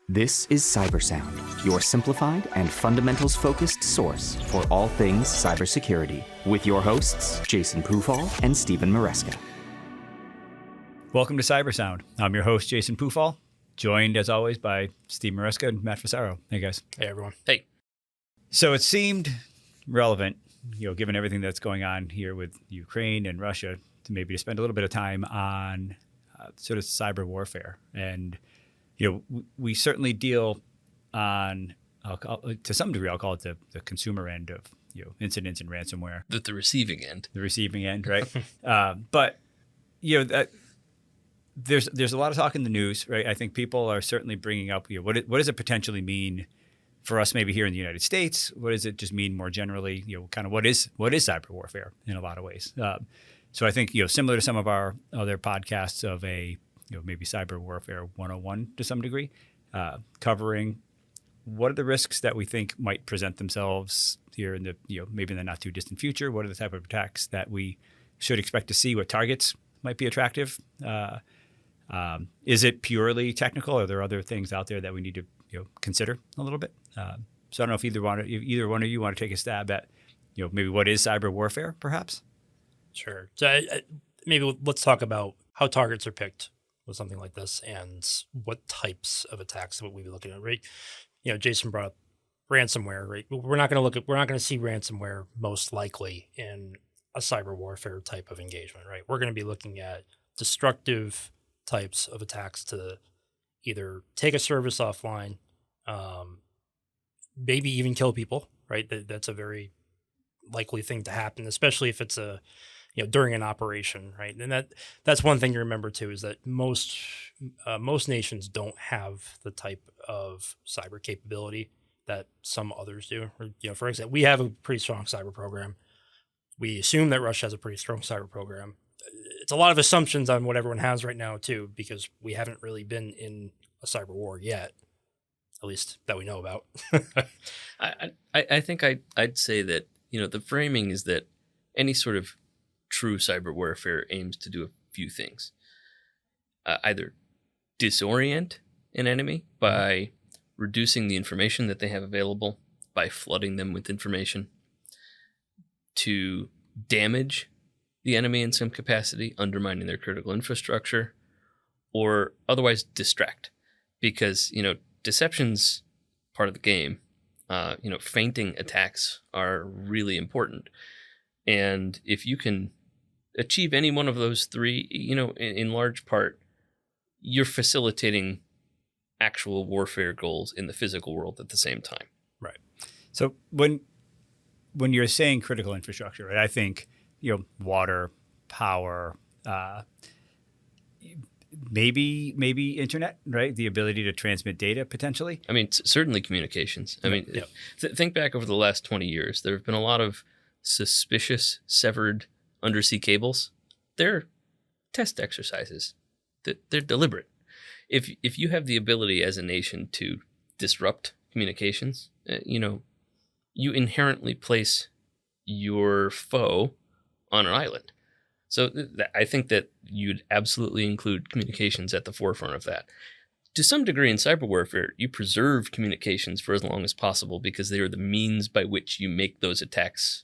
This is CyberSound, your simplified and fundamentals-focused source for all things cybersecurity, with your hosts, Jason Pufahl and Stephen Maresca. Welcome to CyberSound. I'm your host, Jason Pufahl, joined as always by Steve Maresca and Matt Fusaro. Hey, guys. Hey, everyone. Hey. So it seemed relevant, given everything that's going on here with Ukraine and Russia, to spend a little bit of time on sort of cyber warfare. And we certainly deal on, to some degree, I'll call it the consumer end of incidents and ransomware. The receiving end. The receiving end, right? But there's a lot of talk in the news, right? I think people are certainly bringing up what does it potentially mean for us, maybe here in the United States? What does it just mean more generally? Kind of what is cyber warfare in a lot of ways? So I think similar to some of our other podcasts of maybe cyber warfare 101 to some degree, covering what are the risks that we think might present themselves here in the maybe in the not too distant future. What are the type of attacks that we should expect to see? What targets might be attractive? Is it purely technical? Are there other things out there that we need to consider a little bit? So I don't know if either one of you want to take a stab at maybe what is cyber warfare, perhaps. Sure. So maybe let's talk about how targets are picked with something like this and what types of attacks would we be looking at, right? Jason brought up ransomware, right? We're not going to see ransomware most likely in a cyber warfare type of engagement, right? We're going to be looking at destructive types of attacks to either take a service offline, maybe even kill people, right? That's a very likely thing to happen, especially if it's during an operation, right? And that's one thing to remember too, is that most nations don't have the type of cyber capability that some others do. For example, we have a pretty strong cyber program. We assume that Russia has a pretty strong cyber program. It's a lot of assumptions on what everyone has right now too, because we haven't really been in a cyber war yet, at least that we know about. I think I'd say that the framing is that any sort of true cyber warfare aims to do a few things. Either disorient an enemy by reducing the information that they have available, by flooding them with information, to damage the enemy in some capacity, undermining their critical infrastructure, or otherwise distract. Because, deception's part of the game. Feinting attacks are really important. And if you can achieve any one of those three, in large part, you're facilitating actual warfare goals in the physical world at the same time. Right. So when you're saying critical infrastructure, right, I think, water, power, maybe internet, right? The ability to transmit data potentially. I mean, certainly communications. Think back over the last 20 years. There have been a lot of suspicious severed undersea cables. They're test exercises. They're deliberate. If you have the ability as a nation to disrupt communications, you inherently place your foe on an island. So I think that you'd absolutely include communications at the forefront of that. To some degree in cyber warfare, you preserve communications for as long as possible because they are the means by which you make those attacks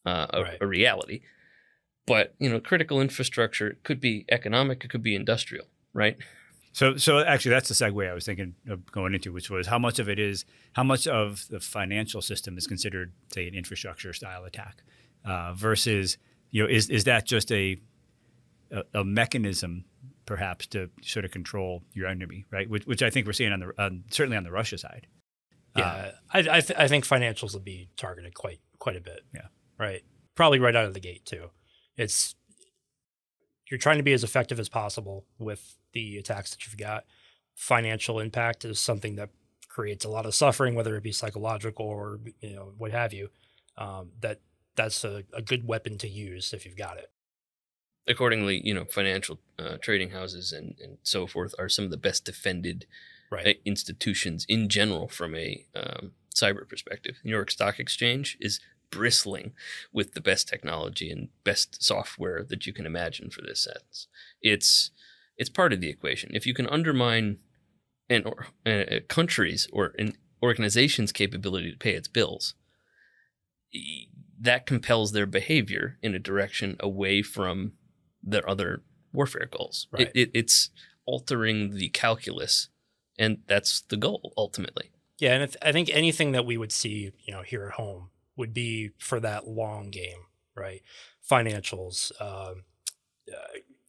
a reality. But, critical infrastructure could be economic, it could be industrial, right? So actually that's the segue I was thinking of going into, which was how much of the financial system is considered, say, an infrastructure style attack versus, is that just a mechanism perhaps to sort of control your enemy, right? Which I think we're seeing certainly on the Russia side. Yeah, I think financials will be targeted quite a bit. Yeah. Right. Probably right out of the gate too. You're trying to be as effective as possible with the attacks that you've got. Financial impact is something that creates a lot of suffering, whether it be psychological or what have you. That's a good weapon to use if you've got it. Accordingly, financial trading houses and so forth are some of the best defended institutions in general from a cyber perspective. New York Stock Exchange is bristling with the best technology and best software that you can imagine for this sense. It's part of the equation. If you can undermine a country's or an organization's capability to pay its bills, that compels their behavior in a direction away from their other warfare goals. Right. It's altering the calculus, and that's the goal ultimately. Yeah, and I think anything that we would see, here at home would be for that long game, right? Financials,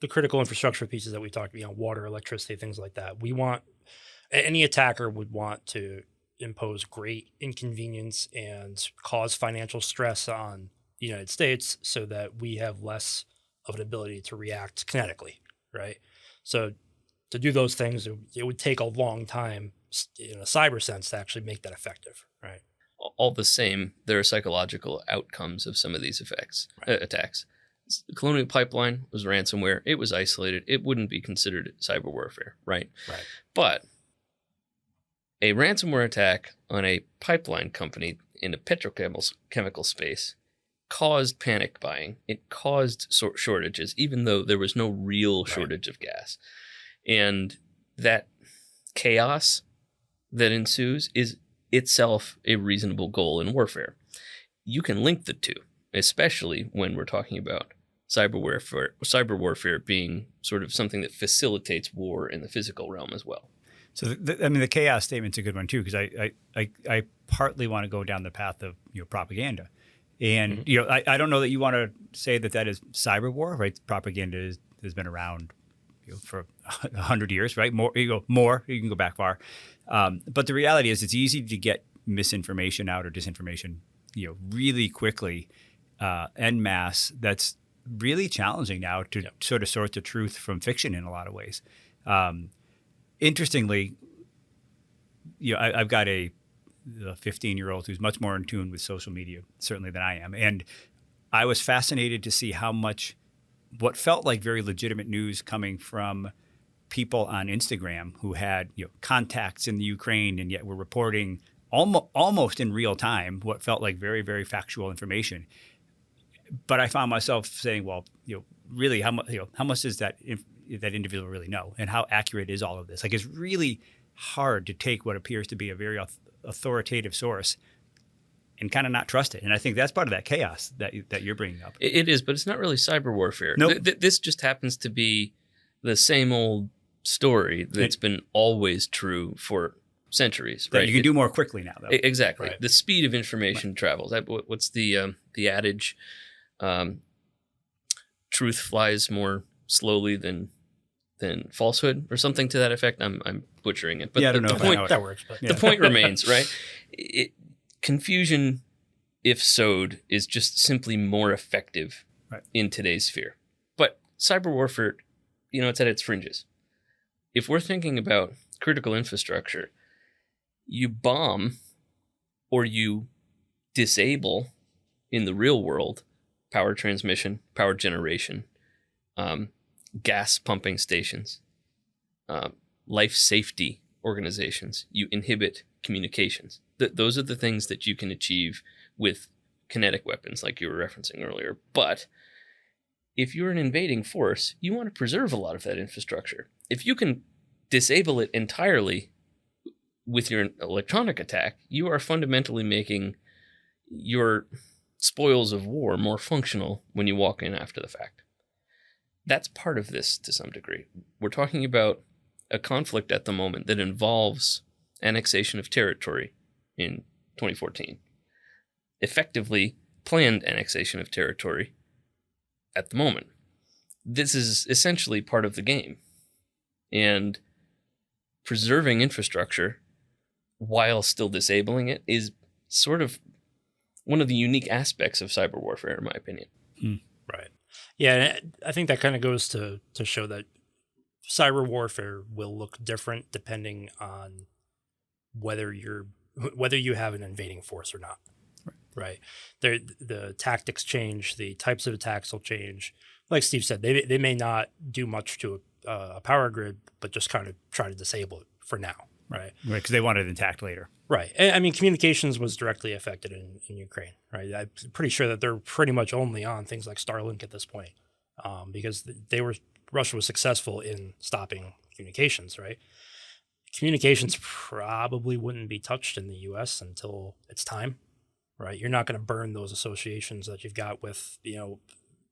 the critical infrastructure pieces that we talked about, water, electricity, things like that. Any attacker would want to impose great inconvenience and cause financial stress on the United States so that we have less of an ability to react kinetically, right? So to do those things, it would take a long time in a cyber sense to actually make that effective, right? All the same, there are psychological outcomes of some of these attacks. The Colonial Pipeline was ransomware. It was isolated. It wouldn't be considered cyber warfare, right? Right. But a ransomware attack on a pipeline company in the petrochemical space caused panic buying. It caused shortages, even though there was no real shortage of gas. And that chaos that ensues is itself a reasonable goal in warfare. You can link the two, especially when we're talking about cyber warfare being sort of something that facilitates war in the physical realm as well. So, the chaos statement's a good one too, because I partly want to go down the path of propaganda, and I don't know that you want to say that is cyber war, right? Propaganda has been around for 100 years, right? More you can go back far, but the reality is it's easy to get misinformation out or disinformation, really quickly, en masse. That's really challenging now to sort of sort the truth from fiction in a lot of ways. Interestingly, I've got a 15-year-old who's much more in tune with social media, certainly, than I am. And I was fascinated to see how much what felt like very legitimate news coming from people on Instagram who had contacts in the Ukraine and yet were reporting almost in real time what felt like very, very factual information. But I found myself saying, well, really, how much does that individual really know, and how accurate is all of this? Like, it's really hard to take what appears to be a very authoritative source and kind of not trust it. And I think that's part of that chaos that you're bringing up. It is, but it's not really cyber warfare. Nope. This just happens to be the same old story that's been always true for centuries. That right? you can do more quickly now, though. Exactly. Right. The speed of information travels. What's the adage? Truth flies more slowly than falsehood, or something to that effect. I'm butchering it, but I don't know the if point that works. But the point remains, right? Confusion, if sowed, is just simply more effective in today's sphere. But cyber warfare, it's at its fringes. If we're thinking about critical infrastructure, you bomb or you disable in the real world power transmission, power generation, gas pumping stations, life safety organizations. You inhibit communications. Those are the things that you can achieve with kinetic weapons, like you were referencing earlier. But if you're an invading force, you want to preserve a lot of that infrastructure. If you can disable it entirely with your electronic attack, you are fundamentally making your spoils of war more functional when you walk in after the fact. That's part of this to some degree. We're talking about a conflict at the moment that involves annexation of territory in 2014. Effectively planned annexation of territory at the moment. This is essentially part of the game. And preserving infrastructure while still disabling it is sort of one of the unique aspects of cyber warfare, in my opinion. Right. Yeah, I think that kind of goes to show that cyber warfare will look different depending on whether you have an invading force or not. Right. The tactics change, the types of attacks will change. Like Steve said, they may not do much to a power grid, but just kind of try to disable it for now. Right. Right, because they want it intact later. Right. I mean, communications was directly affected in Ukraine. Right. I'm pretty sure that they're pretty much only on things like Starlink at this point, because Russia was successful in stopping communications. Right. Communications probably wouldn't be touched in the U.S. until it's time, right? You're not going to burn those associations that you've got with,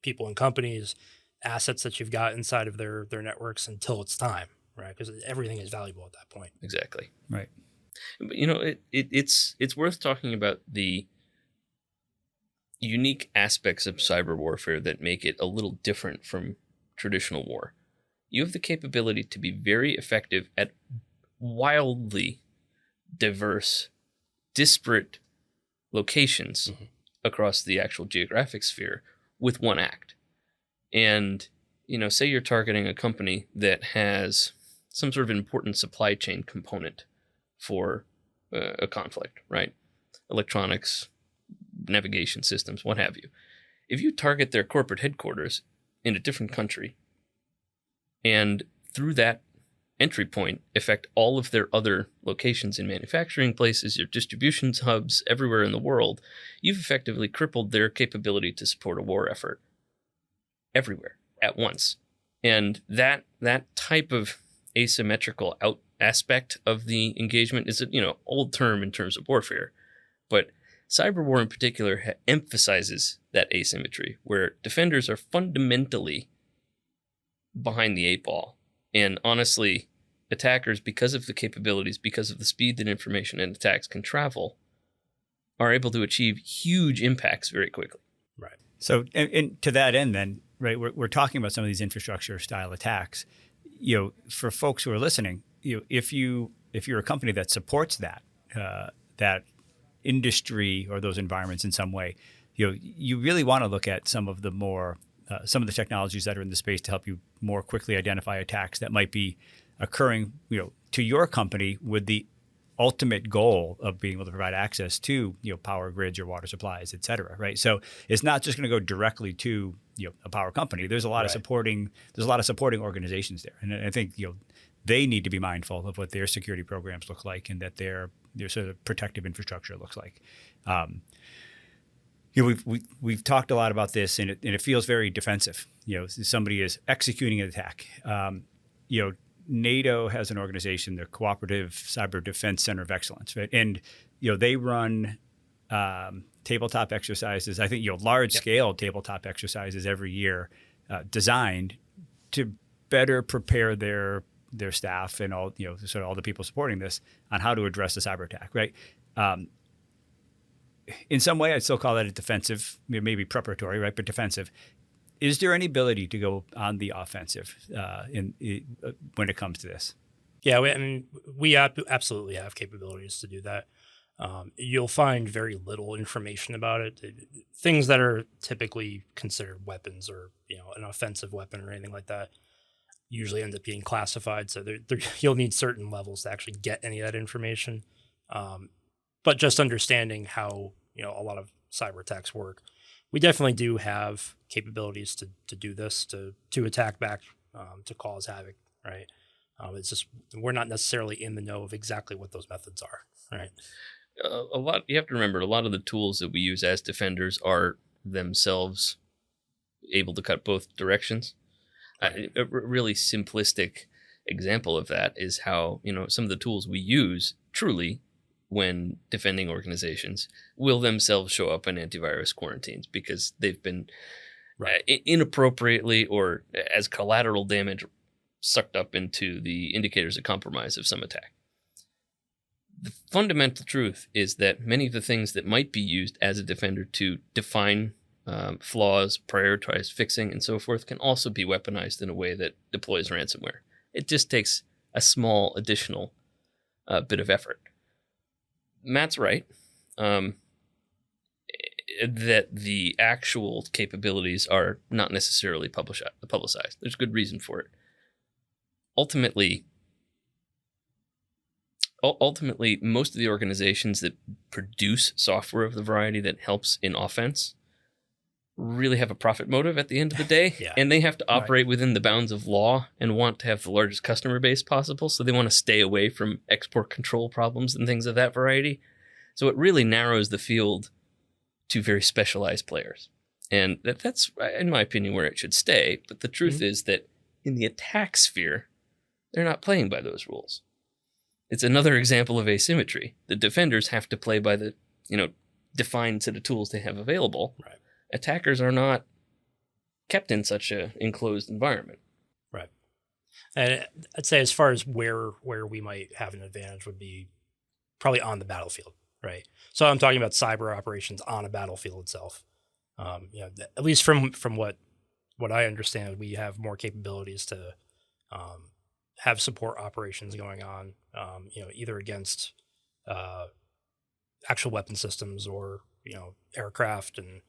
people and companies, assets that you've got inside of their networks until it's time, right? Because everything is valuable at that point. Exactly. Right. But, it's worth talking about the unique aspects of cyber warfare that make it a little different from traditional war. You have the capability to be very effective at wildly diverse, disparate locations across the actual geographic sphere with one act. And, say you're targeting a company that has some sort of important supply chain component for a conflict, right? Electronics, navigation systems, what have you. If you target their corporate headquarters in a different country and through that entry point affect all of their other locations in manufacturing places, your distribution hubs everywhere in the world, you've effectively crippled their capability to support a war effort everywhere at once. And that type of asymmetrical aspect of the engagement is a old term in terms of warfare, but cyber war in particular emphasizes that asymmetry, where defenders are fundamentally behind the eight ball. And honestly, attackers, because of the capabilities, because of the speed that information and attacks can travel, are able to achieve huge impacts very quickly. Right. So, and to that end, then, right, we're talking about some of these infrastructure style attacks. For folks who are listening, if you're a company that supports that industry or those environments in some way, you really want to look at some of the technologies that are in the space to help you more quickly identify attacks that might be occurring, to your company with the ultimate goal of being able to provide access to, power grids, your water supplies, et cetera, right? So it's not just going to go directly to, a power company. There's a lot of supporting organizations there. And I think, they need to be mindful of what their security programs look like and that their sort of protective infrastructure looks like. We've talked a lot about this, and it feels very defensive. Somebody is executing an attack. NATO has an organization, the Cooperative Cyber Defense Center of Excellence, right? And they run tabletop exercises. I think large scale tabletop exercises every year, designed to better prepare their staff and all sort of all the people supporting this on how to address a cyber attack, right? In some way, I'd still call that a defensive, maybe preparatory, right? But defensive. Is there any ability to go on the offensive when it comes to this? Yeah, we absolutely have capabilities to do that. You'll find very little information about it. Things that are typically considered weapons or an offensive weapon or anything like that usually end up being classified. So you'll need certain levels to actually get any of that information. But just understanding how a lot of cyber attacks work, we definitely do have capabilities to do this, to attack back, to cause havoc, right? It's just we're not necessarily in the know of exactly what those methods are, right? You have to remember, a lot of the tools that we use as defenders are themselves able to cut both directions. Right. A really simplistic example of that is how some of the tools we use truly, when defending organizations, will themselves show up in antivirus quarantines because they've been inappropriately or as collateral damage sucked up into the indicators of compromise of some attack. The fundamental truth is that many of the things that might be used as a defender to define flaws, prioritize fixing, and so forth can also be weaponized in a way that deploys ransomware. It just takes a small additional bit of effort. Matt's right that the actual capabilities are not necessarily publicized. There's good reason for it. Ultimately, most of the organizations that produce software of the variety that helps in offense really have a profit motive at the end of the day. Yeah. And they have to operate within the bounds of law and want to have the largest customer base possible. So they want to stay away from export control problems and things of that variety. So it really narrows the field to very specialized players. And that's, in my opinion, where it should stay. But the truth is that in the attack sphere, they're not playing by those rules. it's another example of asymmetry. The defenders have to play by the, defined set of tools they have available. Right. Attackers are not kept in such an enclosed environment. Right. And I'd say as far as where we might have an advantage would be probably on the battlefield, right? So I'm talking about cyber operations on a battlefield itself. At least from what I understand, we have more capabilities to have support operations going on, either against actual weapon systems or, aircraft, and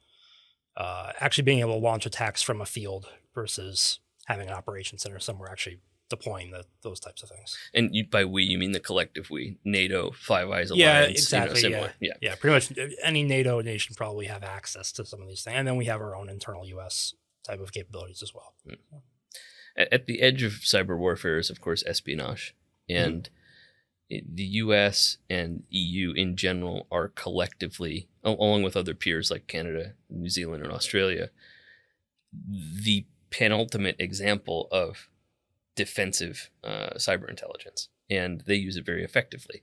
actually being able to launch attacks from a field versus having an operation center somewhere actually deploying those types of things. And by we, you mean the collective we, NATO, Five Eyes Alliance, Yeah, exactly. similar. Yeah, pretty much any NATO nation probably have access to some of these things. And then we have our own internal U.S. type of capabilities as well. Mm-hmm. At the edge of cyber warfare is, of course, espionage. And the U.S. and EU in general are collectively, along with other peers like Canada, New Zealand, and Australia, the penultimate example of defensive cyber intelligence. And they use it very effectively.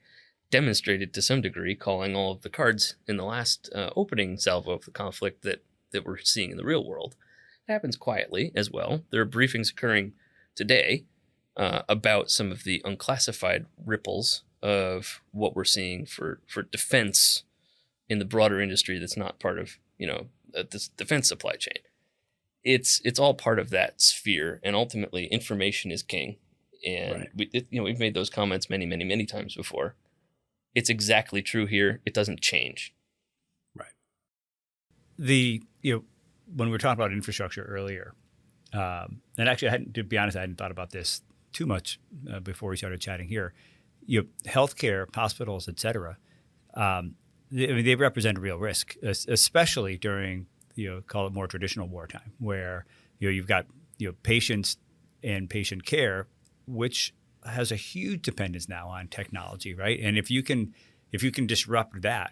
Demonstrated to some degree, calling all of the cards in the last opening salvo of the conflict that we're seeing in the real world. It happens quietly as well. There are briefings occurring today about some of the unclassified ripples of what we're seeing for defense in the broader industry that's not part of this defense supply chain. It's all part of that sphere, and ultimately information is king. And we've made those comments many, many, many times before. It's exactly true here. It doesn't change. Right. When we were talking about infrastructure earlier, and actually, to be honest, I hadn't thought about this too much before we started chatting here. Healthcare, hospitals, et cetera, they represent a real risk, especially during, call it more traditional wartime, where, you've got, patients and patient care, which has a huge dependence now on technology, right? And if you can disrupt that,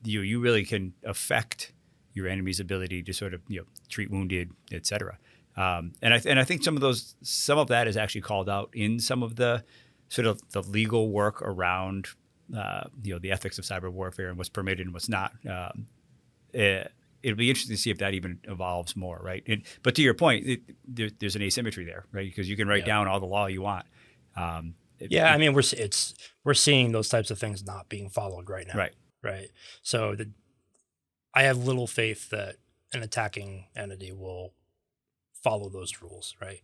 you really can affect your enemy's ability to sort of treat wounded, et cetera. And I think some of that is actually called out in some of the sort of the legal work around the ethics of cyber warfare and what's permitted and what's not. It'll be interesting to see if that even evolves more, right? But to your point, there's an asymmetry there, right? Because you can write down all the law you want. We're seeing those types of things not being followed right now. Right. So I have little faith that an attacking entity will follow those rules, right?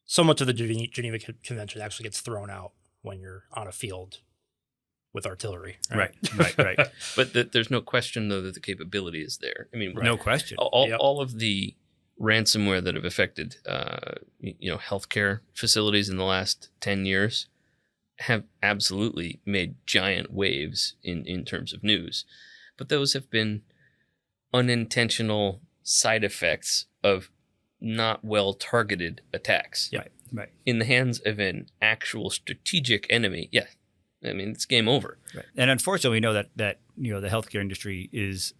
So much of the Geneva Convention actually gets thrown out when you're on a field with artillery. Right. But there's no question, though, that the capability is there. I mean, no question. All of the ransomware that have affected, healthcare facilities in the last 10 years have absolutely made giant waves in terms of news. But those have been unintentional side effects of not well targeted attacks. Right. In the hands of an actual strategic enemy, it's game over. Right. And unfortunately, we know that the healthcare industry is,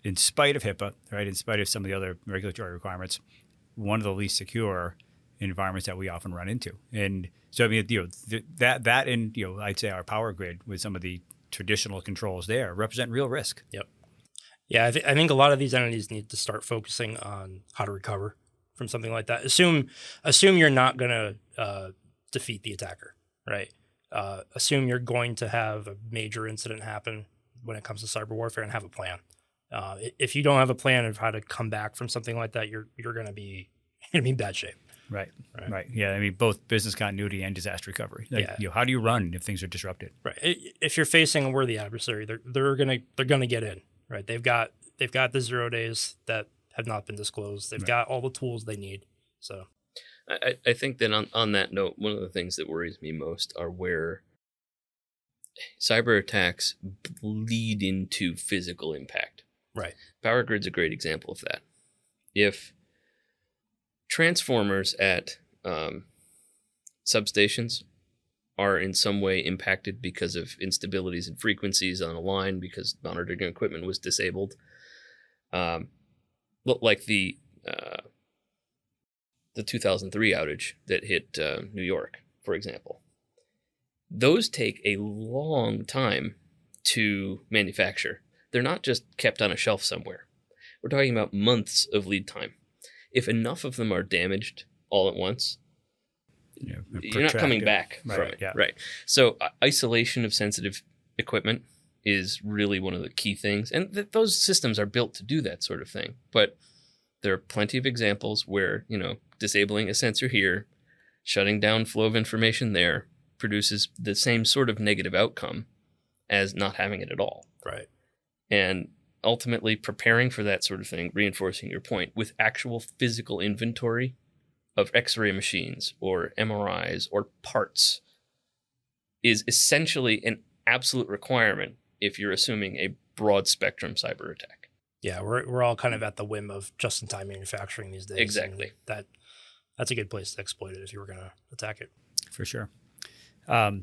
in spite of HIPAA, right, in spite of some of the other regulatory requirements, one of the least secure environments that we often run into. And so, that and I'd say our power grid with some of the traditional controls there represent real risk. Yep. Yeah, I think a lot of these entities need to start focusing on how to recover from something like that. Assume you're not going to defeat the attacker, right? Assume you're going to have a major incident happen when it comes to cyber warfare and have a plan. If you don't have a plan of how to come back from something like that, you're going to be in bad shape. Right. Yeah, both business continuity and disaster recovery. How do you run if things are disrupted? Right. If you're facing a worthy adversary, they're gonna get in. Right. They've got the 0 days that have not been disclosed. They've got all the tools they need. So I think that on that note, one of the things that worries me most are where cyber attacks bleed into physical impact. Right. Power grid's a great example of that. If transformers at substations are in some way impacted because of instabilities and frequencies on a line because monitoring equipment was disabled, like the 2003 outage that hit New York, for example. those take a long time to manufacture. They're not just kept on a shelf somewhere. We're talking about months of lead time. If enough of them are damaged all at once, you're not coming back from it. Yeah. Right. So isolation of sensitive equipment is really one of the key things. And those systems are built to do that sort of thing. But there are plenty of examples where, disabling a sensor here, shutting down flow of information there produces the same sort of negative outcome as not having it at all. Right. And ultimately preparing for that sort of thing, reinforcing your point, with actual physical inventory of X-ray machines or MRIs or parts is essentially an absolute requirement if you're assuming a broad spectrum cyber attack. Yeah, we're all kind of at the whim of just-in-time manufacturing these days. Exactly. That's a good place to exploit it if you were going to attack it. For sure. Well,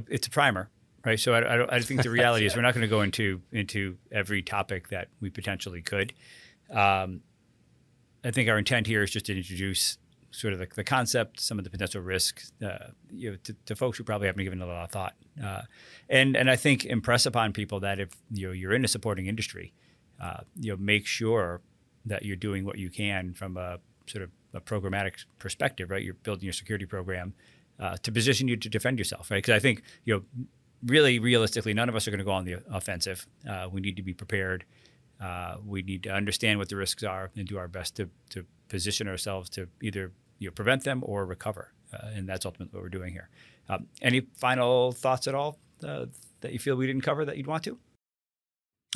it's a primer, right? So I think the reality is we're not going to go into every topic that we potentially could. I think our intent here is just to introduce sort of the concept, some of the potential risks, to folks who probably haven't given it a lot of thought, and I think impress upon people that if you're in a supporting industry, make sure that you're doing what you can from a sort of a programmatic perspective, right? You're building your security program to position you to defend yourself, right? Because I think really realistically, none of us are going to go on the offensive. We need to be prepared. We need to understand what the risks are and do our best to position ourselves to either prevent them or recover. And that's ultimately what we're doing here. Any final thoughts at all that you feel we didn't cover that you'd want to?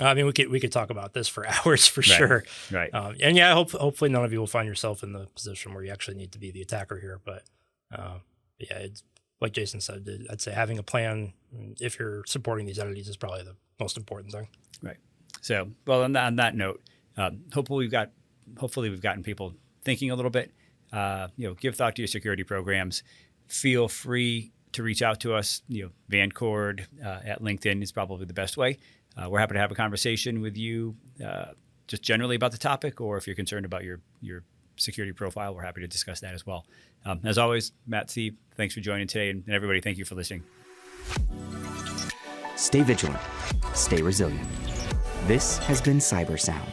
I mean, we could talk about this for hours for sure. Right. And yeah, hopefully none of you will find yourself in the position where you actually need to be the attacker here. But yeah, it's, like Jason said, I'd say having a plan if you're supporting these entities is probably the most important thing. Right. So, well, on that note, hopefully we've gotten people thinking a little bit. Give thought to your security programs. Feel free to reach out to us. Vancord at LinkedIn is probably the best way. We're happy to have a conversation with you, just generally about the topic, or if you're concerned about your security profile, we're happy to discuss that as well. As always, Matt, Steve, thanks for joining today, and everybody, thank you for listening. Stay vigilant. Stay resilient. This has been CyberSound.